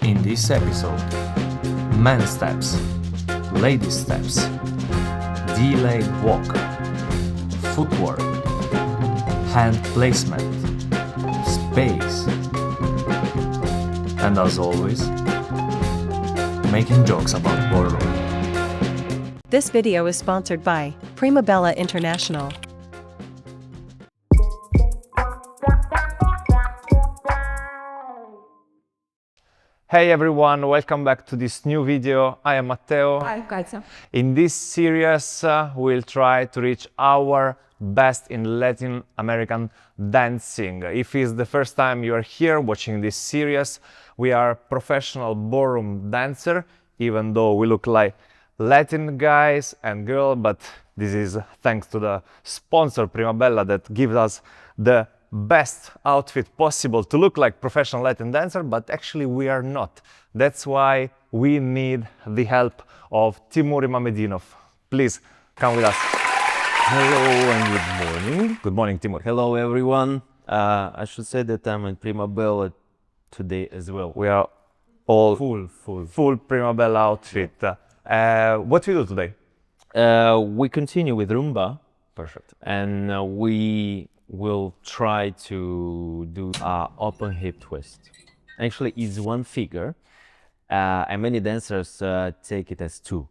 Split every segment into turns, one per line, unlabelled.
In this episode, man steps, lady steps, delayed walk, footwork, hand placement, space, and as always, making jokes about ballroom.
This video is sponsored by Primabella International.
Hey everyone, welcome back to this new video. I am Matteo.
Hi, Katia.
In this series, we'll try to reach our best in Latin American dancing. If it's the first time you are here watching this series, we are professional ballroom dancer, even though we look like Latin guys and girls, but this is thanks to the sponsor Primabella that gives us the best outfit possible to look like professional Latin dancer, but actually we are not. That's why we need the help of Timur Mamedinov. Please come with us.
Hello and good morning.
Good morning, Timur.
Hello everyone. I should say that I'm in Primabella today as well.
We are all
Full.
Primabella outfit. What we do today?
We continue with Rumba.
Perfect.
And we will try to do open hip twist. Actually, it's one figure, and many dancers take it as two,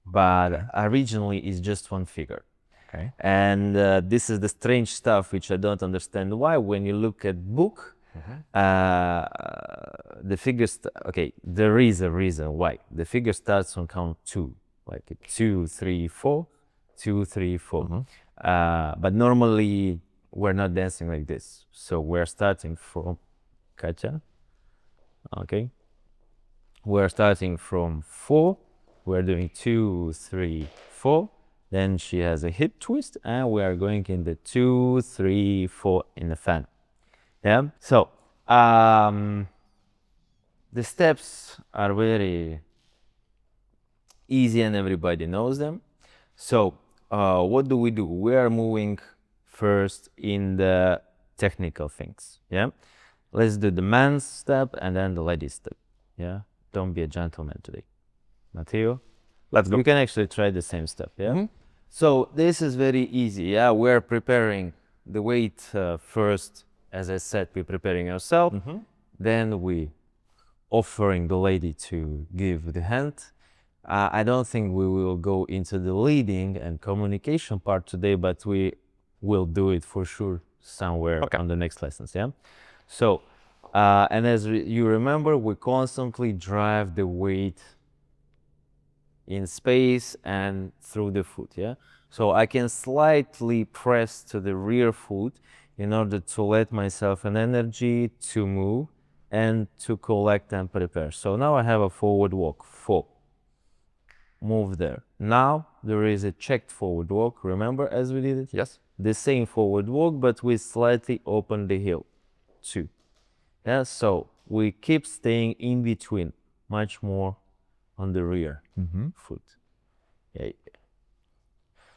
but originally it's just one figure.
Okay.
And this is the strange stuff which I don't understand why. When you look at book, the figures. Okay, there is a reason why the figure starts on count two, like 2, 3, 4, 2, 3, 4. But normally we're not dancing like this. So we're starting from Katia. Okay. We're starting from 4. We're doing 2, 3, 4. Then she has a hip twist, and we are going in the 2, 3, 4 in the fan. Yeah. So the steps are very easy, and everybody knows them. So what do? We are moving first in the technical things. Yeah. Let's do the man's step and then the lady step. Yeah. Don't be a gentleman today. Matteo,
Let's go.
you can actually try the same step. Yeah. So this is very easy. Yeah. We're preparing the weight first. As I said, we're preparing ourselves. Then we offering the lady to give the hand. I don't think we will go into the leading and communication part today, but we will do it for sure somewhere on the next lessons. Yeah. So, and as you remember, we constantly drive the weight in space and through the foot. Yeah. So I can slightly press to the rear foot in order to let myself an energy to move and to collect and prepare. So now I have a forward walk. 4. Move there. Now there is a checked forward walk. Remember as we did it?
Yes.
The same forward walk, but we slightly open the heel. 2. Yeah, so we keep staying in between, much more on the rear foot. Yeah.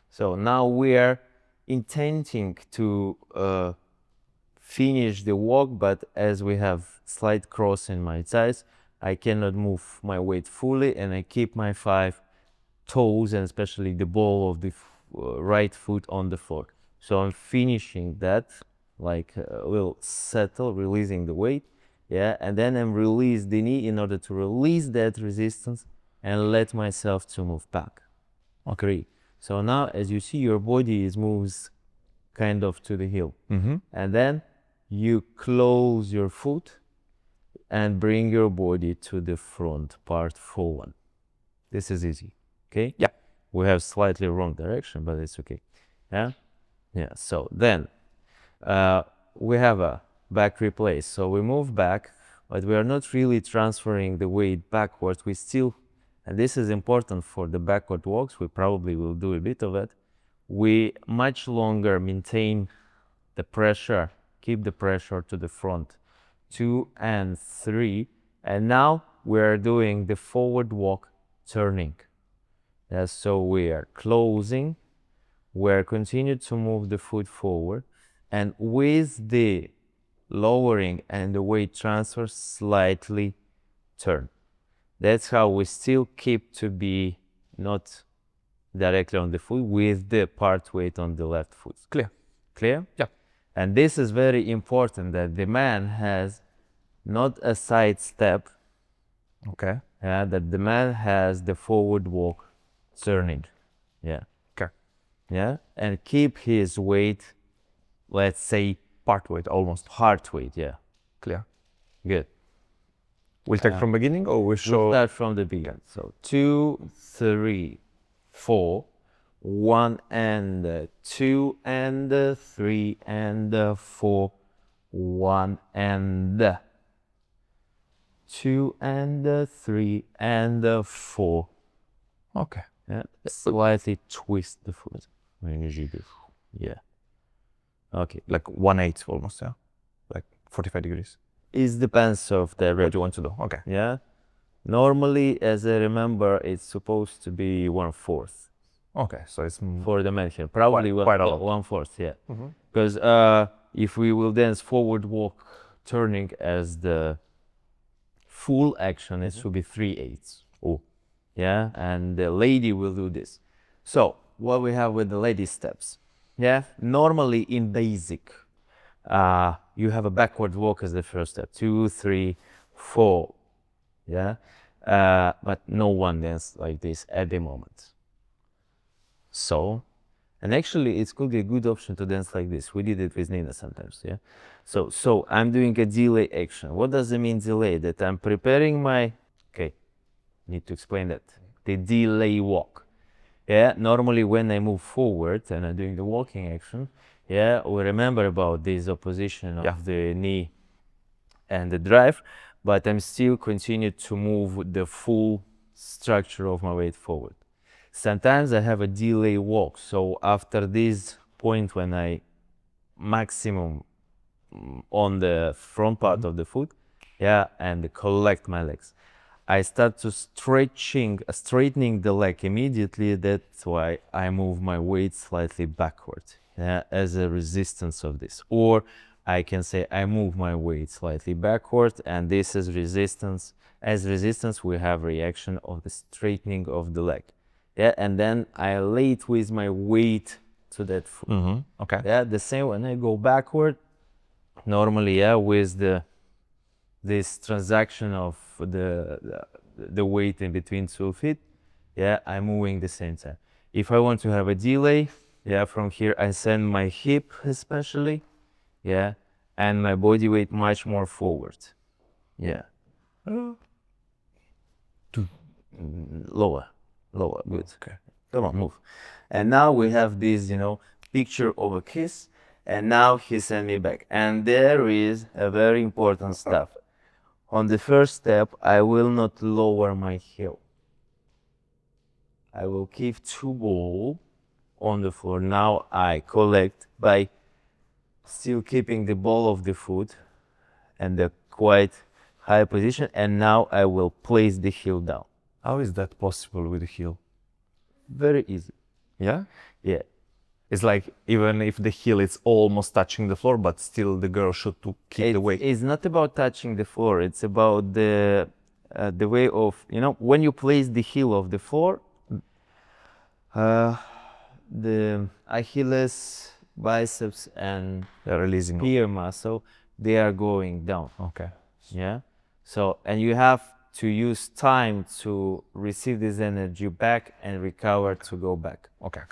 So now we are intending to finish the walk, but as we have slight cross in my thighs, I cannot move my weight fully, and I keep my 5 toes and especially the ball of the right foot on the floor. So I'm finishing that, like a little settle, releasing the weight, yeah, and then I'm release the knee in order to release that resistance and let myself to move back. Okay. So now, as you see, your body moves kind of to the heel, and then you close your foot and bring your body to the front part forward. This is easy. Okay.
Yeah.
We have slightly wrong direction, but it's okay. Yeah. Yeah. So then we have a back replace. So we move back, but we are not really transferring the weight backwards. We still, and this is important for the backward walks, we probably will do a bit of it. We much longer maintain the pressure, keep the pressure to the front. 2 and 3. And now we're doing the forward walk turning. So we are closing, we're continuing to move the foot forward, and with the lowering and the weight transfer slightly turn. That's how we still keep to be not directly on the foot with the part weight on the left foot.
Clear.
Clear?
Yeah.
And this is very important that the man has not a side step,
Okay.
that the man has the forward walk turning. Yeah.
Okay.
Yeah. And keep his weight, let's say,
Part weight almost.
heart weight. Yeah.
Clear.
Good.
We'll take from beginning or we
We'll
show.
start from the beginning. So 2, 3, 4, 1 and 2 and 3 and 4, 1 and 2 and 3 and 4.
Okay.
Yeah. Slightly twist the foot when you do. Yeah. Okay.
Like 1/8 almost, yeah. Like 45 degrees.
It depends of the
What you want to do. Okay.
Yeah. Normally, as I remember, it's supposed to be 1/4
Okay. So it's
for the man here. Probably
quite a lot.
1/4, yeah. Because if we will dance forward walk turning as the full action, it should be 3/8.
Oh.
Yeah, and the lady will do this. So what we have with the lady steps? Yeah, normally in basic, you have a backward walk as the first step. 2, 3, 4. Yeah, but no one dances like this at the moment. So, and actually it could be a good option to dance like this. We did it with Nina sometimes, yeah. So I'm doing a delay action. What does it mean delay? That I'm preparing my, okay, need to explain that. The delay walk. Yeah, normally when I move forward and I'm doing the walking action, yeah, we remember about this opposition of the knee and the drive, but I'm still continue to move the full structure of my weight forward. Sometimes I have a delay walk, so after this point when I maximum on the front part of the foot, yeah, and collect my legs, I start to straightening the leg immediately. That's why I move my weight slightly backward, yeah, as a resistance of this. Or I can say I move my weight slightly backward, and this is resistance. As resistance, we have reaction of the straightening of the leg. Yeah, and then I lay it with my weight to that foot.
Okay.
Yeah, the same when I go backward, normally, yeah, with this transaction of the weight in between 2 feet, yeah, I'm moving the same time. If I want to have a delay, yeah, from here I send my hip especially, yeah, and my body weight much more forward. Yeah. Lower, good.
Okay.
Come on, move. And now we have this, picture of a kiss, and now he sent me back. And there is a very important stuff. On the first step, I will not lower my heel. I will keep 2 ball on the floor. Now I collect by still keeping the ball of the foot and the quite high position, and now I will place the heel down.
How is that possible with the heel?
Very easy.
Yeah?
Yeah.
It's like even if the heel is almost touching the floor, but still the girl should to keep the weight.
It's not about touching the floor. It's about the way of, when you place the heel of the floor, the Achilles, biceps, and
They're releasing.
spear muscle, they are going down.
Okay.
Yeah. So, and you have to use time to receive this energy back and recover to go back.
Okay.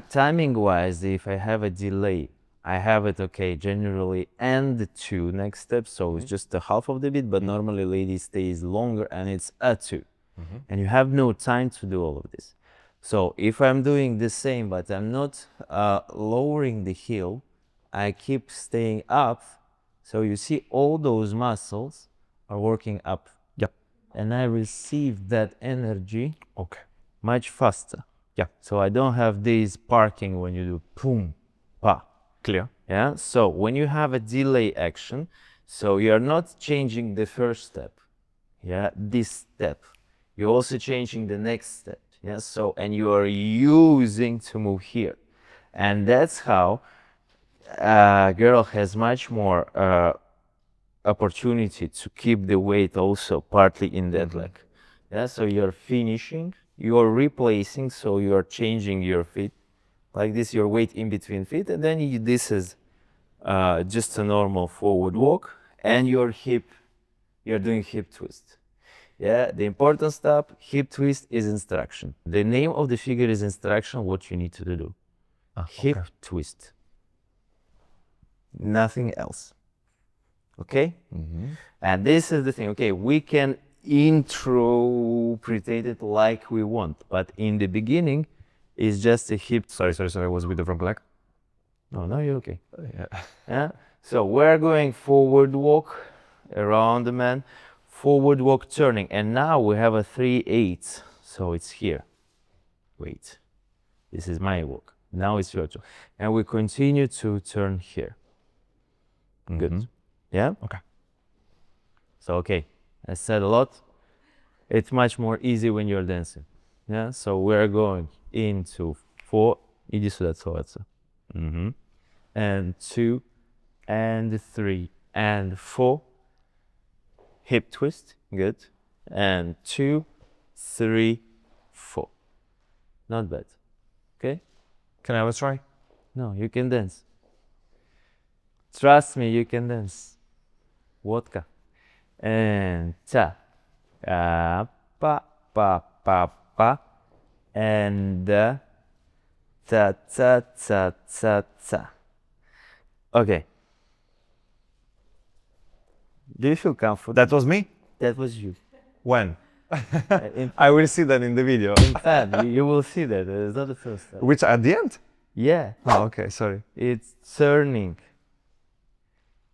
Timing wise, if I have a delay, I have it, okay, generally and the 2 next steps, so it's just the half of the beat, but normally lady stays longer and it's a 2. And you have no time to do all of this. So if I'm doing the same, but I'm not lowering the heel, I keep staying up. So you see all those muscles are working up.
Yep.
And I receive that energy
Okay.
much faster.
Yeah.
So I don't have this parking when you do boom, pa.
Clear.
Yeah. So when you have a delay action, so you're not changing the first step. Yeah. This step. You're also changing the next step. Yeah. So, and you are using to move here. And that's how a girl has much more opportunity to keep the weight also partly in that leg. Yeah, so you're finishing, you're replacing, so you're changing your feet like this, your weight in between feet, and then this is just a normal forward walk, and your hip, you're doing hip twist. Yeah, the important step, hip twist, is instruction. The name of the figure is instruction, what you need to do. Hip twist. Nothing else. Okay? And this is the thing. Okay, we can interpret it like we want, but in the beginning, it's just a hip.
Sorry, I was with the wrong leg.
No, you're okay.
Yeah.
Yeah. So we're going forward walk around the man, forward walk turning, and now we have a 3/8. So it's here. Wait, this is my walk. Now it's your turn, and we continue to turn here. Good. Yeah.
Okay.
So okay, I said a lot. It's much more easy when you're dancing. Yeah. So we're going into 4. Иди сюда целоваться. And 2, and 3, and 4. Hip twist. Good. And 2, 3, 4. Not bad. Okay.
Can I have a try?
No, you can dance. Trust me, you can dance. Vodka. And ta. Pa, pa, pa, pa. And ta, ta, ta, ta, ta. Okay. Do you feel comfortable?
That was me?
That was you.
When?
In
I will see that in the video.
fact, you will see that. It's not the first time.
Which at the end?
Yeah.
Oh, okay, sorry.
It's turning.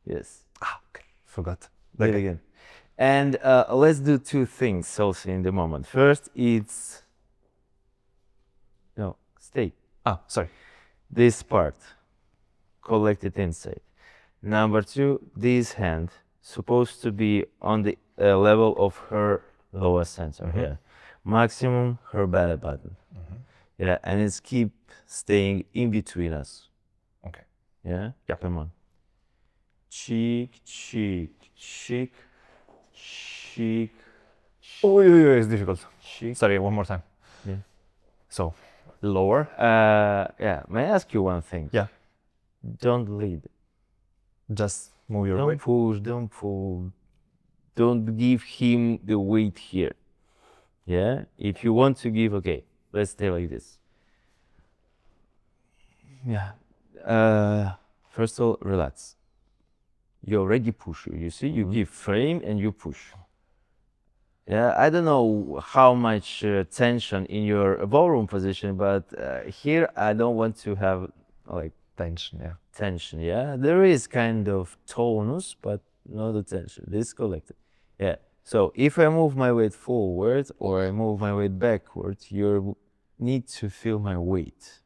Yes.
Ah, okay. Forgot.
Do it
Okay.
again. And let's do 2 things also in the moment. First, it's no, stay.
Ah, sorry.
This part, collected inside. Number 2, this hand supposed to be on the level of her lower center here. Maximum her belly button. Yeah, and it's keep staying in between us.
Okay.
Yeah? Come on. Cheek, cheek, cheek, cheek,
Oh, it's difficult.
cheek.
Sorry, one more time.
Yeah.
So, lower.
Yeah, may I ask you one thing?
Yeah.
Don't lead.
Just move your
Don't
weight.
push, don't pull. Don't give him the weight here. Yeah? If you want to give, okay, let's stay like this. Yeah. First of all, relax. You already push. You see, you give frame and you push. Yeah, I don't know how much tension in your ballroom position, but here I don't want to have like
Tension, yeah.
tension. Yeah, there is kind of tonus, but not the tension. This is collected. Yeah. So if I move my weight forward or I move my weight backward, you need to feel my weight.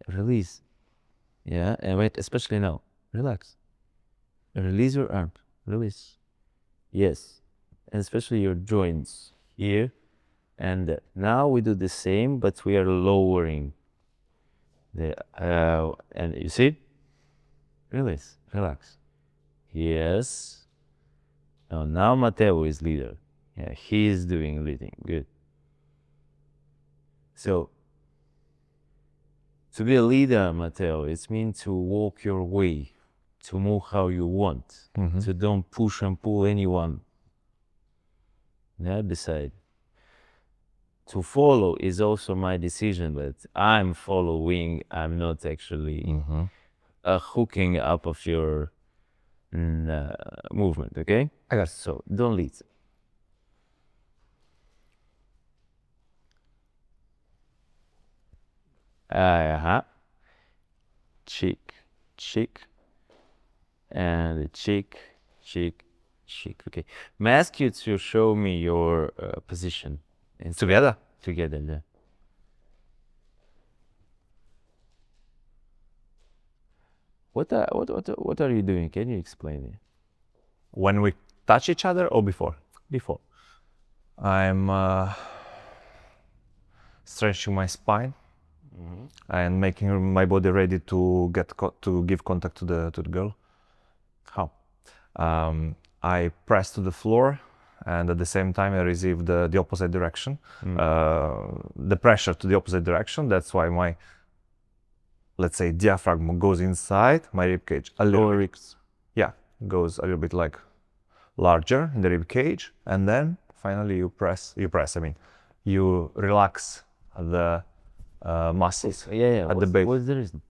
Release. Yeah, and wait, especially now. Relax. Release your arms. Release. Yes. And especially your joints here. And now we do the same, but we are lowering the and you see? Release. Relax. Yes. Now Matteo is leader. Yeah, he is doing leading. Good. So to be a leader, Matteo, it means to walk your way, to move how you want, to don't push and pull anyone. Yeah, beside. To follow is also my decision, but I'm following. I'm not actually hooking up of your movement. Okay.
I got it.
So don't lead. Cheek, cheek, and cheek, cheek, cheek. Okay. May I ask you to show me your position?
Together?
Together, yeah. What are you doing? Can you explain it?
When we touch each other or before?
Before.
I'm stretching my spine and making my body ready to to give contact to the girl.
How?
I press to the floor, and at the same time I receive the opposite direction, the pressure to the opposite direction. That's why my, let's say, diaphragm goes inside my rib cage a little bit. Yeah, goes a little bit like larger in the rib cage, and then finally you press. I mean, you relax the muscles at the base.
What's the reason?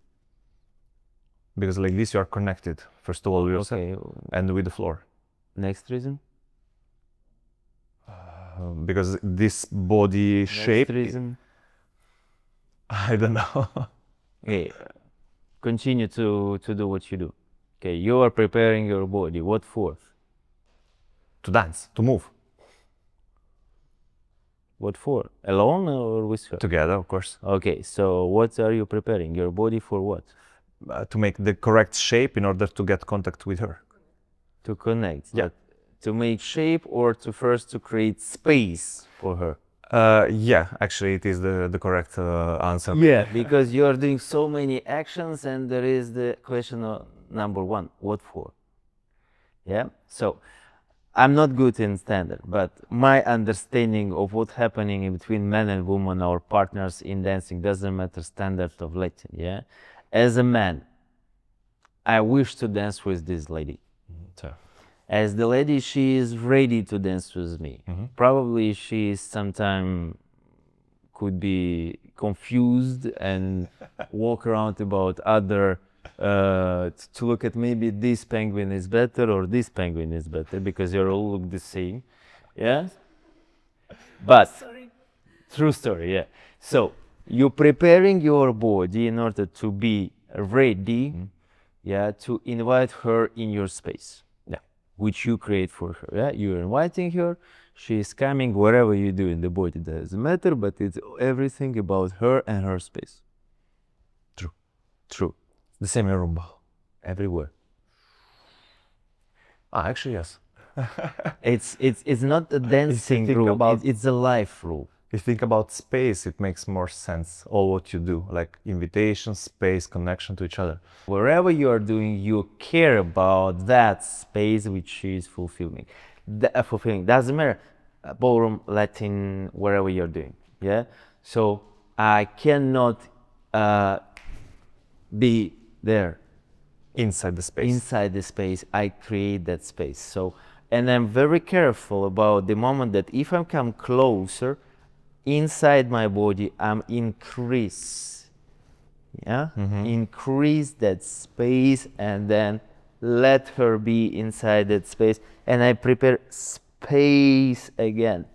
Because like this you are connected first of all with yourself and with the floor.
Next reason?
Because this body shape.
Next reason?
I don't know.
Okay, continue to do what you do. Okay, you are preparing your body. What for?
To dance, to move.
What for? Alone or with her?
Together, of course.
Okay, so what are you preparing? Your body for what?
To make the correct shape in order to get contact with her.
To connect.
Yeah.
To make shape or to first to create space for her?
Yeah, actually it is the correct answer.
Yeah, because you are doing so many actions and there is the question of number one, what for? Yeah, so I'm not good in standard, but my understanding of what's happening in between men and women, our partners in dancing, doesn't matter standard of Latin, yeah? As a man, I wish to dance with this lady.
So.
As the lady, she is ready to dance with me. Probably she sometime could be confused and walk around about other, to look at maybe this penguin is better or this penguin is better because you all look the same. Yeah? But, true story, yeah. So, you're preparing your body in order to be ready, yeah, to invite her in your space. Which you create for her. Yeah? You're inviting her, she is coming, whatever you do in the body doesn't matter, but it's everything about her and her space. True.
The same in rumba.
Everywhere.
Actually, yes.
It's not a dancing rule, it's a life rule.
If you think about space, it makes more sense, all what you do, like invitation, space, connection to each other.
Wherever you are doing, you care about that space which is fulfilling. Doesn't matter, ballroom, Latin, wherever you're doing, yeah? So I cannot be there.
Inside the space.
Inside the space, I create that space. So, and I'm very careful about the moment that if I come closer, inside my body, I'm increase, increase that space and then let her be inside that space. And I prepare space again.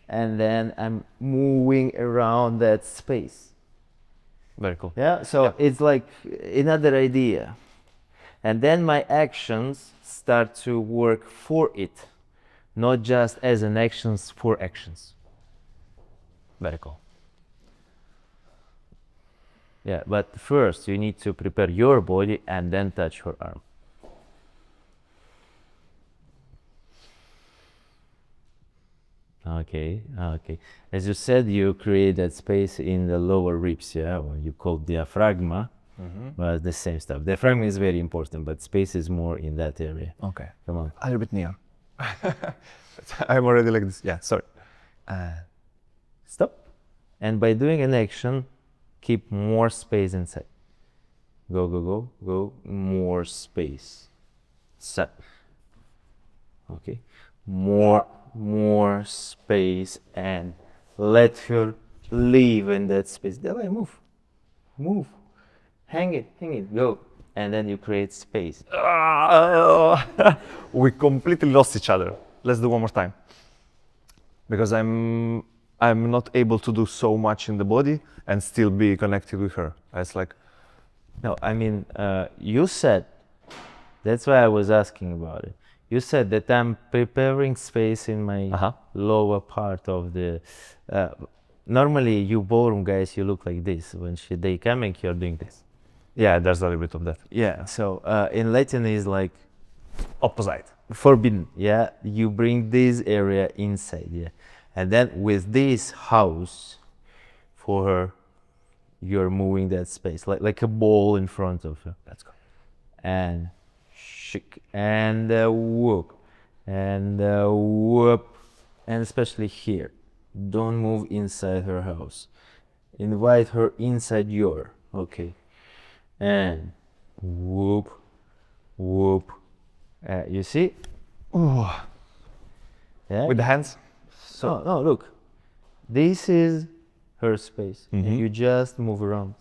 And then I'm moving around that space.
Very cool.
Yeah, so it's like another idea. And then my actions start to work for it, not just as an actions for actions.
Very cool.
Yeah, but first you need to prepare your body and then touch her arm. Okay. As you said, you create that space in the lower ribs, yeah, what you call diaphragma, but the same stuff. Diaphragma is very important, but space is more in that area.
Okay.
Come on.
A little bit near. I'm already like this. Yeah, sorry.
Stop. And by doing an action, keep more space inside. Go, more space. Set. Okay. More space and let her live in that space. Давай, move. Hang it, go. And then you create space.
We completely lost each other. Let's do one more time. Because I'm not able to do so much in the body and still be connected with her. It's like...
No, I mean, you said, that's why I was asking about it. You said that I'm preparing space in my lower part of the... normally, you ballroom guys, you look like this. When they coming, you're doing this.
Yeah, there's a little bit of that.
Yeah, so in Latin is like...
Opposite.
Forbidden, yeah? You bring this area inside, yeah? And then with this house, for her, you're moving that space, like a ball in front of her.
Let's go.
And chick, and whoop, and whoop, and especially here. Don't move inside her house. Invite her inside your, okay. And whoop, whoop. You see?
Ooh.
Yeah.
With the hands?
So no, look. This is her space. And you just move around.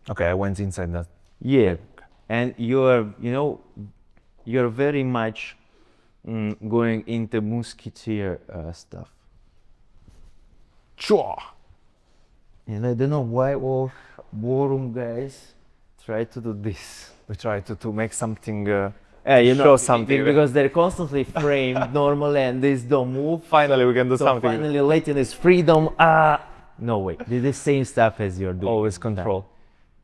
Okay, I went inside that.
Yeah. And you're, you're very much going into musketeer stuff.
Chua!
And I don't know why all ballroom guys try to do this.
We try to make something,
Show
something.
Because they're constantly framed normally and these don't move.
Finally, we can do
So
something.
finally, Latin is freedom. No way. The same stuff as you're doing.
Always control.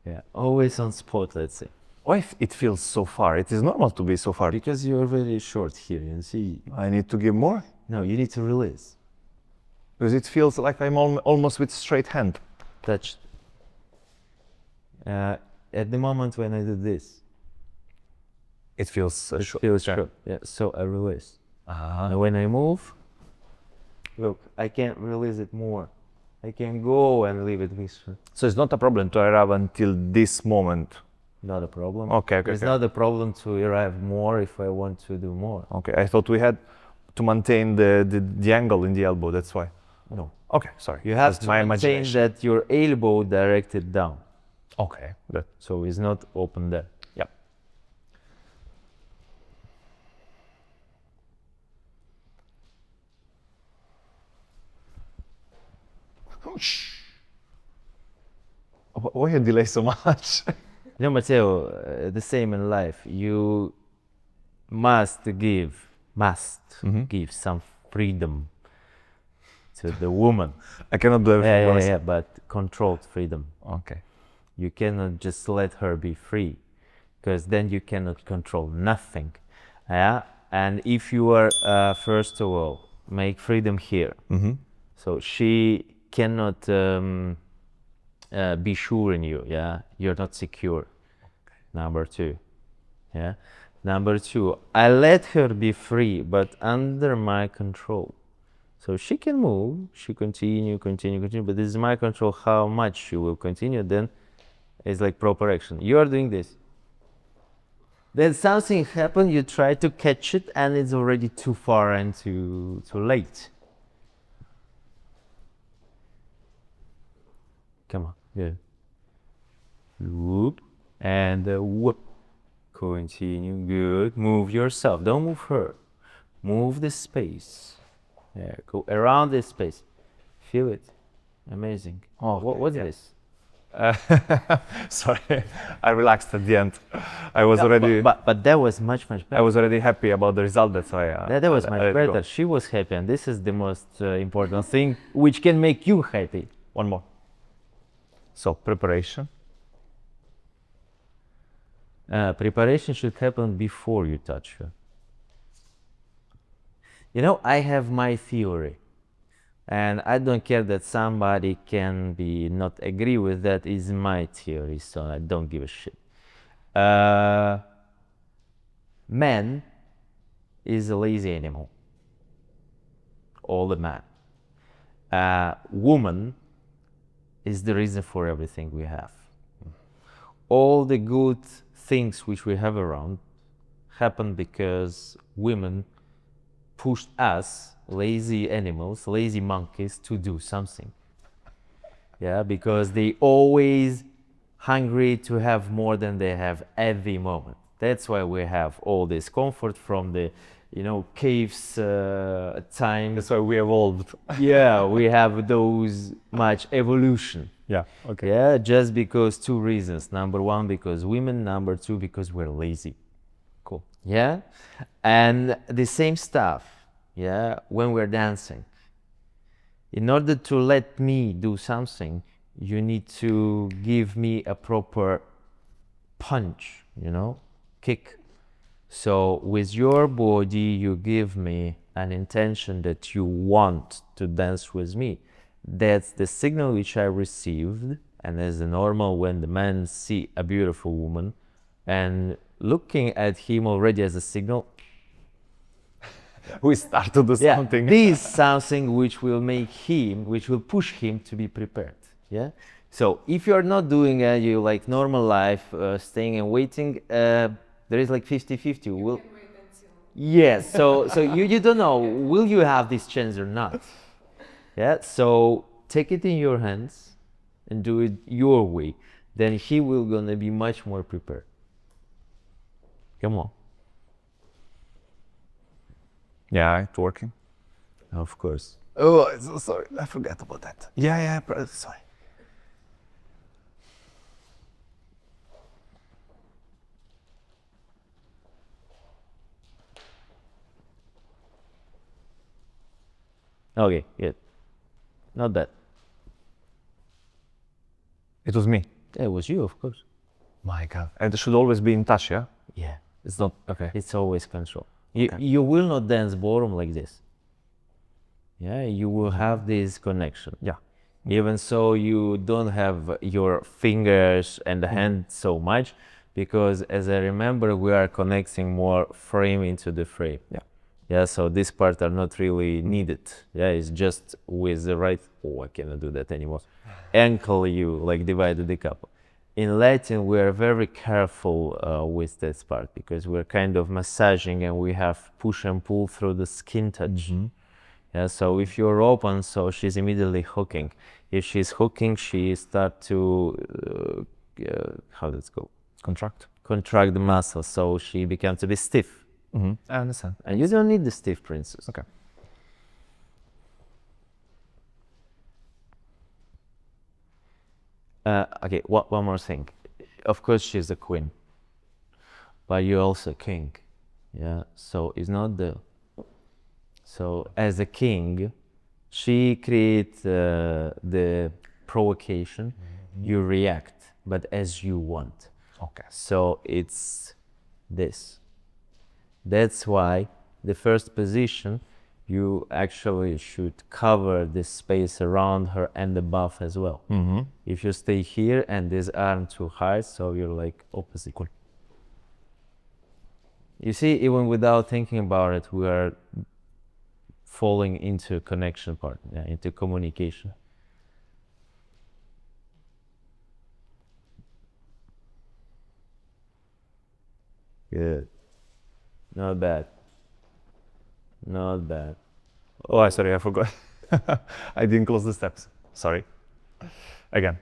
Yeah, always on spot, let's say.
Why it feels so far? It is normal to be so far.
Because you're very short here, and see.
I need to give more?
No, you need to release.
Because it feels like I'm almost with straight hand.
Touch. At the moment when I do this,
It feels
it
short.
feels short. Yeah, so I release.
Uh-huh.
And when I move, look, I can't release it more. I can go and leave it this way.
So it's not a problem to arrive until this moment.
Not a problem.
Okay.
It's not a problem to arrive more if I want to do more.
Okay, I thought we had to maintain the angle in the elbow, that's why.
No.
Okay, sorry.
You have
That's
to
my
maintain
imagination.
that your elbow directed down.
Okay, good.
So it's not open there.
Yep. Why you delay so much?
Matteo, the same in life. You must give some freedom to the woman.
I cannot do everything.
Yeah, but controlled freedom.
Okay.
You cannot just let her be free, because then you cannot control nothing. Yeah, and if you are first of all make freedom here, so she cannot be sure in you. Yeah, you're not secure. Okay. Number two. Yeah. Number two, I let her be free, but under my control. So she can move, she continue, but this is my control how much she will continue, then it's like proper action. You are doing this. Then something happened, you try to catch it, and it's already too far and too late. Come on, yeah. Whoop, and whoop. Continue, good. Move yourself, don't move her. Move the space. Yeah, go around this space. Feel it. Amazing.
Oh,
what's this?
Sorry, I relaxed at the end. I was already.
But that was much better.
I was already happy about the result. That's why.
That was much better. She was happy, and this is the most important thing, which can make you happy.
One more. So preparation.
Preparation should happen before you touch her. I have my theory, and I don't care that somebody can be not agree with that. Is my theory, so I don't give a shit. Man is a lazy animal. All the man. Woman is the reason for everything we have. All the good things which we have around happen because women pushed us, lazy animals, lazy monkeys, to do something. Yeah, because they always hungry to have more than they have every moment. That's why we have all this comfort from the, caves time.
That's why we evolved.
Yeah, we have those much evolution.
Yeah. Okay.
Yeah, just because two reasons. Number one, because women. Number two, because we're lazy.
Cool.
Yeah, and the same stuff. Yeah, when we're dancing. In order to let me do something, you need to give me a proper punch, kick. So with your body, you give me an intention that you want to dance with me. That's the signal which I received, and as normal when the men see a beautiful woman and looking at him already as a signal.
We start to do something.
This is something which will push him to be prepared. Yeah. So if you're not doing you like normal life, staying and waiting, there is like 50-50. Will. Yes. So you don't know, will you have this chance or not? Yeah. So take it in your hands and do it your way. Then he will gonna be much more prepared. Come on.
Yeah, it's working.
Of course.
Oh, sorry, I forgot about that. Yeah, sorry.
Okay, good. Not bad.
It was me.
It was you, of course.
My God. And it should always be in touch, yeah?
Yeah.
It's not, okay.
It's always control. You will not dance bottom like this. Yeah, you will have this connection.
Yeah.
Even so, you don't have your fingers and the hand so much, because as I remember, we are connecting more frame into the frame.
Yeah.
Yeah, so this part are not really needed. Yeah, it's just with the right, I cannot do that anymore. Ankle, you like divide the couple. In Latin, we are very careful with this part, because we're kind of massaging and we have push and pull through the skin touch. Yeah, so if you're open, so she's immediately hooking. If she's hooking, she start to, how does it go? Contract the muscle, so she becomes a bit stiff.
I understand.
And you don't need the stiff princess.
Okay.
Okay, one more thing. Of course, she's a queen, but you're also a king. Yeah, so it's not the. So as a king, she creates the provocation. You react, but as you want.
Okay.
So it's this. That's why the first position, you actually should cover this space around her and above as well. If you stay here and this arm too high, so you're like opposite.
Cool.
You see, even without thinking about it, we are falling into connection part, into communication. Good. Not bad. Not bad.
Oh, sorry, I forgot. I didn't close the steps. Sorry. Again.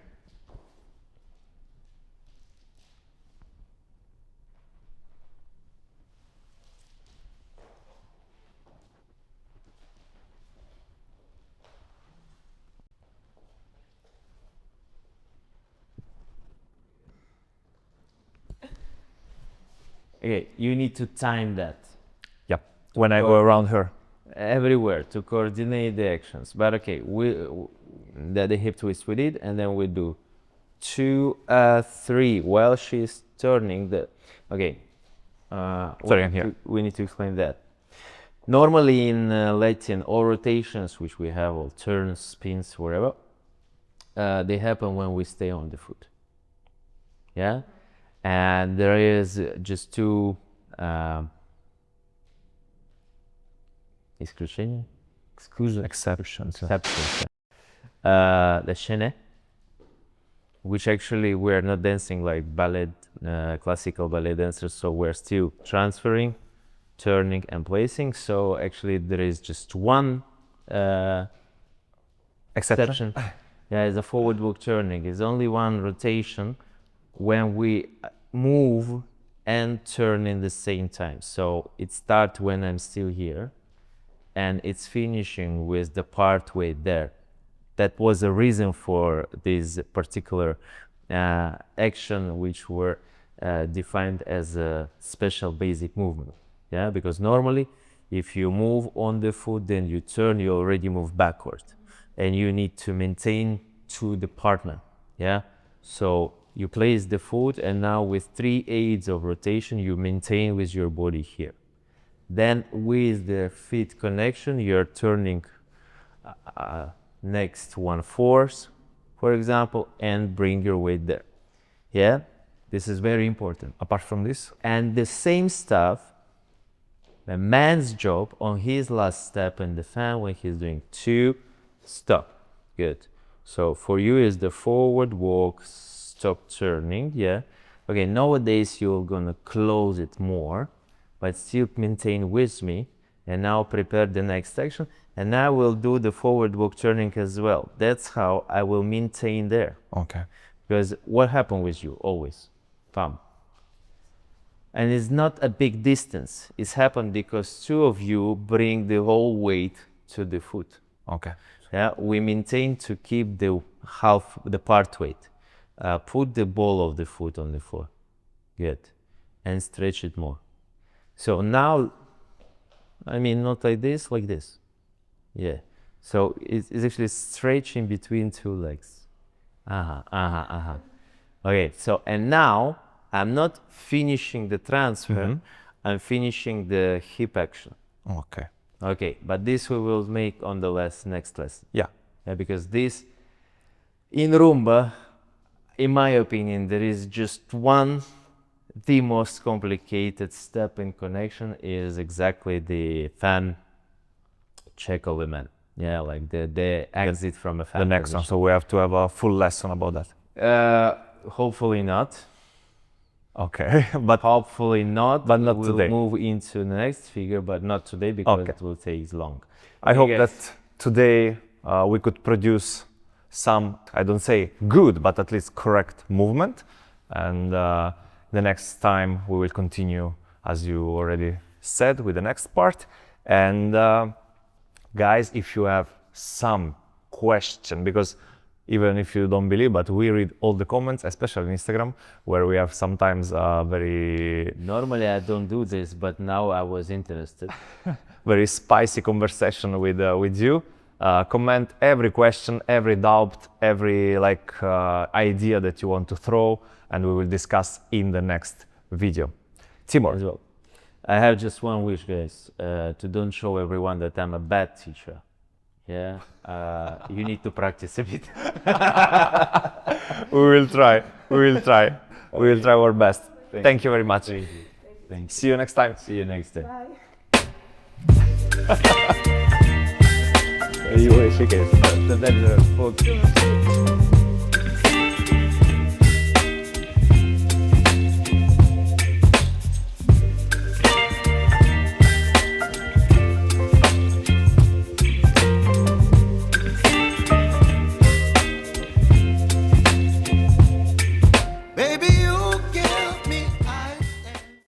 Okay, you need to time that.
Yeah. When I go around her.
Everywhere to coordinate the actions. But okay, the hip twist we did, and then we do 2, 3 while she's turning the. Okay.
Sorry, I'm here.
We need to explain that. Normally in Latin, all rotations which we have, all turns, spins, wherever, they happen when we stay on the foot. Yeah, and there is just 2.
Exceptions.
The chaîné, which actually we're not dancing like ballet, classical ballet dancers, so we're still transferring, turning and placing. So actually there is just one exception. Yeah, it's a forward walk turning. It's only one rotation when we move and turn in the same time. So it starts when I'm still here, and it's finishing with the part way there. That was the reason for this particular action, which were defined as a special basic movement. Yeah, because normally if you move on the foot, then you turn, you already move backward, and you need to maintain to the partner. Yeah, so you place the foot, and now with 3 aids of rotation, you maintain with your body here. Then with the feet connection, you're turning next 1/4, for example, and bring your weight there. Yeah, This is very important.
Apart from this?
And the same stuff, the man's job on his last step in the fan when he's doing 2, stop. Good. So for you is the forward walk, stop turning, yeah. Okay, nowadays you're gonna close it more, but still maintain with me. And now prepare the next action. And now we'll do the forward walk turning as well. That's how I will maintain there.
Okay.
Because what happened with you always? Bam. And it's not a big distance. It's happened because 2 of you bring the whole weight to the foot.
Okay.
Yeah, we maintain to keep the part weight. Put the ball of the foot on the floor. Good. And stretch it more. So now, I mean, not like this. Yeah. So it's actually stretching between 2 legs. Okay, so, and now I'm not finishing the transfer, I'm finishing the hip action.
Okay.
Okay, but this we will make on the next lesson.
Yeah.
Because this, in Rumba, in my opinion, there is just the most complicated step in connection is exactly the fan check of the man. Yeah, like the exit from a fan.
The next one, so we have to have a full lesson about
that. Hopefully not.
Okay, but
hopefully not.
But not
we'll
today.
Move into the next figure, but not today because it will take long.
I hope that today we could produce some, I don't say good, but at least correct movement. And the next time we will continue, as you already said, with the next part. And guys, if you have some question, because even if you don't believe, but we read all the comments, especially on Instagram, where we have sometimes very...
Normally I don't do this, but now I was interested.
very spicy conversation with you. Comment every question, every doubt, every idea that you want to throw, and we will discuss in the next video. Timur.
As well. I have just one wish, guys, to don't show everyone that I'm a bad teacher. Yeah, you need to practice a bit.
We will try. We will try. We will try our best. Thank you very much.
Thank you. Thank you.
See you next time.
See you next time.
Bye.